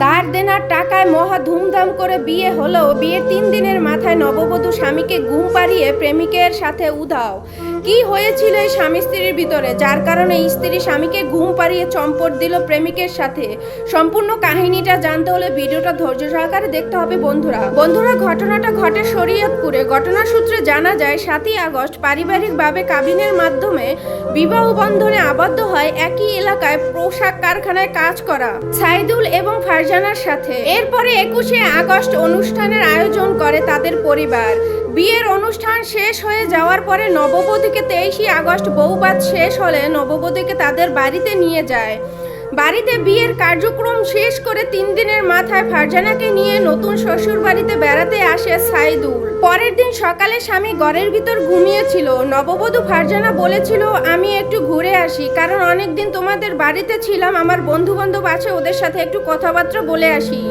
ধার দেনার টাকায় মহা ধুমধাম করে বিয়ে হলেও বিয়ের 3 দিনের মাথায় নববধূ স্বামীকে ঘুম পাড়িয়ে প্রেমিকের সাথে উধাও। কি হয়েছিল এই স্বামী স্ত্রীর ভিতরে যার কারণে স্ত্রী স্বামীকে ঘুম পাড়িয়ে চম্পট দিল প্রেমিকের সাথে? সম্পূর্ণ কাহিনীটা জানতে হলে ভিডিওটা ধৈর্য সহকারে দেখতে হবে বন্ধুরা ঘটনাটা ঘটে শরীয়তপুরে। ঘটনার সূত্রে জানা যায় 7ই আগস্ট পারিবারিকভাবে কাবিনের মাধ্যমে বিবাহ বন্ধনে আবদ্ধ হয় একই এলাকায় পোশাক কারখানায় কাজ করা সাইদুল এবং ফারজানার সাথে। এরপরে 21শে আগস্ট অনুষ্ঠানের আয়োজন করে তাদের পরিবার। বিয়ের অনুষ্ঠান শেষ হয়ে যাওয়ার পরে নববধূকে 23শে আগস্ট বউভাত শেষ হলে নববধূকে তাদের বাড়িতে নিয়ে যায়। বাড়িতে বিয়ের কার্যক্রম শেষ করে 3 দিনের মাথায় ফারজানাকে নিয়ে নতুন শ্বশুর বাড়িতে বেড়াতে আসে সাইদুল। পরের দিন সকালে স্বামী ঘরের ভিতর ঘুমিয়েছিল। নববধূ ফারজানা বলেছিল, আমি একটু ঘুরে আসি, কারণ অনেকদিন তোমাদের বাড়িতে ছিলাম, আমার বন্ধু বান্ধব আছে, ওদের সাথে একটু কথাবার্তা বলে আসি।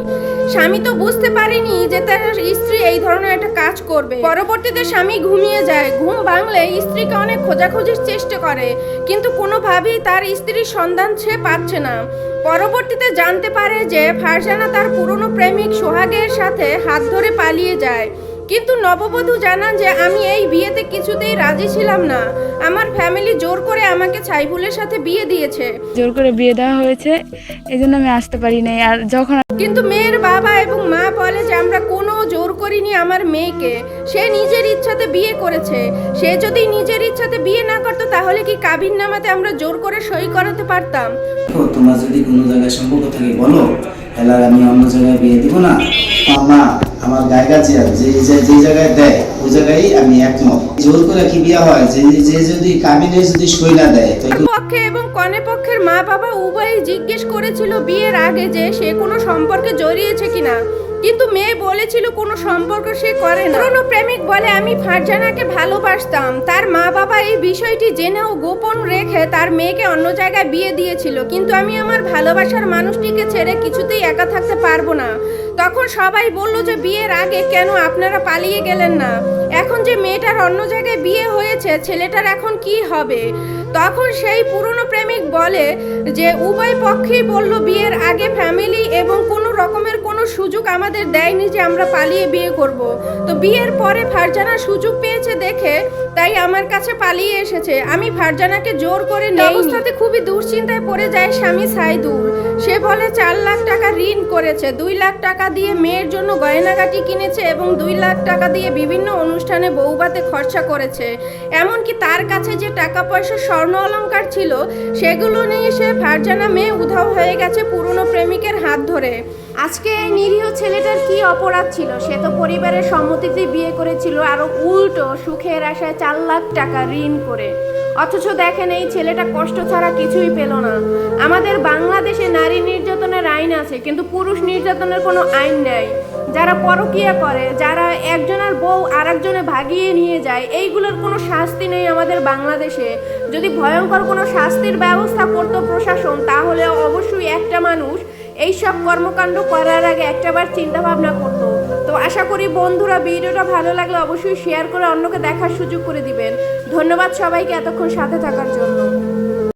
স্বামী তো বুঝতে পারেনি যে তার স্ত্রী এই ধরনের একটা কাজ করবে। পরবর্তীতে স্বামী ঘুমিয়ে যায়। ঘুম ভাঙলে স্ত্রীকে অনেক খোঁজাখুঁজির চেষ্টা করে, কিন্তু কোনোভাবেই তার স্ত্রীর সন্ধান সে পাচ্ছে না। পরবর্তীতে জানতে পারে যে ফারজানা তার পুরনো প্রেমিক সোহাগের সাথে হাত ধরে পালিয়ে যায়। কিন্তু নববধূ জানান যে আমি এই বিয়েতে কিছুতেই রাজি ছিলাম না, আমার ফ্যামিলি জোর করে আমাকে সাইফুলের সাথে বিয়ে দিয়েছে, জোর করে বিয়ে দেওয়া হয়েছে, এই জন্য আমি আসতে পারি নাই। আর যখন কিন্তু মেয়ের বাবা এবং মা বলে যে আমরা কোনো জোর করিনি আমার মেয়েকে, সে নিজের ইচ্ছাতে বিয়ে করেছে। সে যদি নিজের ইচ্ছাতে বিয়ে না করতো তাহলে কি কাবিননামাতে আমরা জোর করে সই করাতে পারতাম? তোমার যদি কোনো জায়গায় সম্পর্ক থাকে বলো, এলার আমি অন্য জায়গায় বিয়ে দিব না। মা আমার জায়গা যে জায়গায় দেয় ওই জায়গায় আমি একমত। জোর করে কি বিয়ে হয়? যে যদি কাবিনে যদি সই না দেয়। পক্ষে এবং কনে পক্ষের মা বাবা উভয়ই জিজ্ঞেস করেছিল বিয়ের আগে যে সে কোনো সম্পর্কে জড়িয়েছে কিনা, কিন্তু মেয়ে বলেছিল কোনো সম্পর্ক সে করে না। পুরনো প্রেমিক বলে আমি ফারজানাকে ভালোবাসতাম। তার মা বাবা এই বিষয়টি জেনেও গোপন রেখে তার মেয়েকে অন্য জায়গায় বিয়ে দিয়েছিল, কিন্তু আমি আমার ভালোবাসার মানুষটিকে ছেড়ে কিছুতেই একা থাকতে পারবো না। তখন সবাই বলল যে বিয়ের আগে কেন আপনারা পালিয়ে গেলেন না? এখন যে মেয়েটার অন্য জায়গায় বিয়ে হয়েছে, ছেলেটার এখন কি হবে? তখন সেই পুরনো প্রেমিক বলে যে উভয় পক্ষেই বলল বিয়ের আগে ফ্যামিলি এবং কোনো রকমের কোনো সুযোগ আমাদের দেয়নি যে আমরা পালিয়ে বিয়ে করব। তো বিয়ের পরে ফারজানা সুযোগ পেয়েছে দেখে তাই আমার কাছে পালিয়ে এসেছে। আমি ফারজানাকে জোর করে নেই। অবস্থাতে খুবই দুশ্চিন্তায় পড়ে যায় স্বামী সাইদুল। সে বলে 4 লাখ টাকা ঋণ করেছে, 2 লাখ টাকা দিয়ে মেয়ের জন্য গয়নাগাটি কিনেছে এবং 2 লাখ টাকা দিয়ে বিভিন্ন অনুষ্ঠানে বউভাতে খরচা করেছে। এমনকি তার কাছে যে টাকা পয়সা স্বর্ণ অলংকার ছিল সেগুলো নিয়ে সে ফারজানা মেয়ে উধাও হয়ে গেছে পুরনো প্রেমিকের হাত ধরে। আজকে এই নিরীহ ছেলেটার কি অপরাধ ছিল? সে তো পরিবারের সম্মতিতে বিয়ে করেছিল, আরো উল্টো সুখের আশায় 4 লাখ টাকা ঋণ করে। অথচ দেখেন এই ছেলেটা কষ্ট ছাড়া কিছুই পেল না। আমাদের বাংলাদেশে নারী নির্যাতনের আইন আছে, কিন্তু পুরুষ নির্যাতনের কোনো আইন নেই। যারা পরকীয়া করে, যারা একজনের বউ আরেকজনে ভাগিয়ে নিয়ে যায়, এইগুলোর কোনো শাস্তি নেই আমাদের বাংলাদেশে। যদি ভয়ঙ্কর কোনো শাস্তির ব্যবস্থা করতো প্রশাসন, তাহলে অবশ্যই একটা মানুষ এইসব কর্মকাণ্ড করার আগে একটাবার চিন্তা ভাবনা করতো। তো আশা করি বন্ধুরা ভিডিওটা ভালো লাগলে অবশ্যই শেয়ার করে অন্যকে দেখার সুযোগ করে দিবেন। ধন্যবাদ সবাইকে এতক্ষণ সাথে থাকার জন্য।